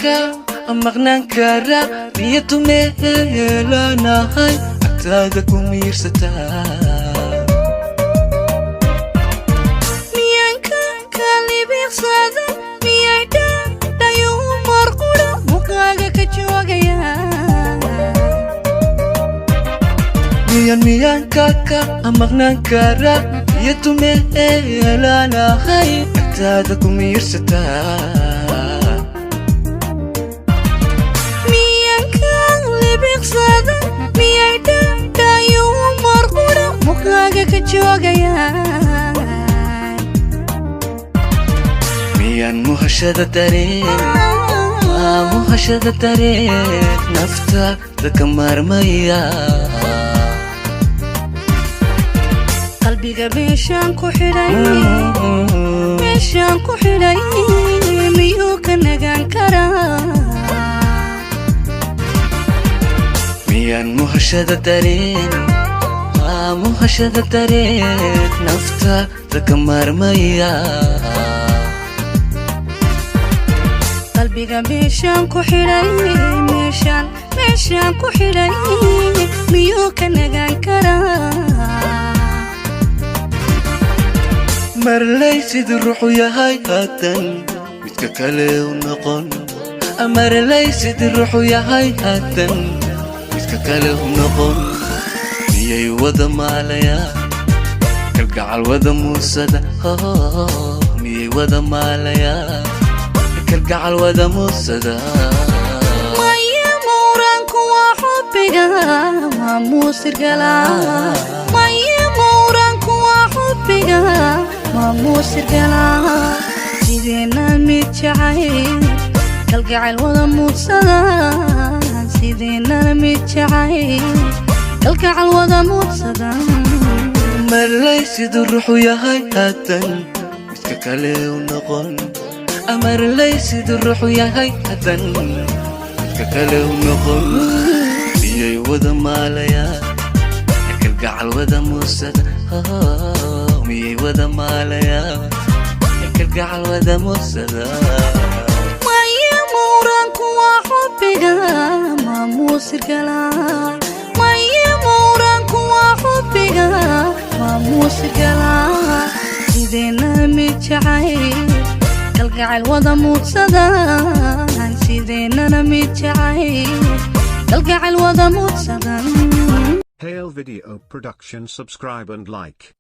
ka maqnaan kara niyadu meelanahay agtaada ku miirsataa miyanka kalibiqsada miyayda dhayo marqura muqaaga ka joogaya miyanka ka maqnaan kara niyadu meelanahay agtaada ku miirsataa miyan muhashada dareen naftaada ka maarmaya qalbiga meeshaan ku xidhay miyuu ka nagaan karaa miyan muhashada dareen naftaada ka maarmaya qalbiga meeshaan ku xidhay miyuu ka nagaan karaa marlay sidii ruuxu yahay haatan midka kale u noqon marlay sidii ruuxu yahay haatan midka kale u noqon miyay wada maalayaan kalgacal wada muusada miyay wada maalayaan kalgacal wada muusada maya mawraanku waa xubbiga waa muusirgala maya mawraanku waa xubbiga waa muusirgala sideena mid jacayl kalgacal wada muusada sideena mid jacayl kalgacal wada muusada marlay siduu ruuxu yahay haatan midka kale u noqon marlay siduu ruuxu yahay haatan midka kale u noqon miyay wada maalayaan kalgacal wada muusada miyay wada maalayaan kalgacal wada muusada maya mawraanku waa xubbiga waa muusirgala sideena mid jacayl kalgacal wada muudsada sideenana mid jacayl kalgacal wada muudsada Hail Video Production. Subscribe and like.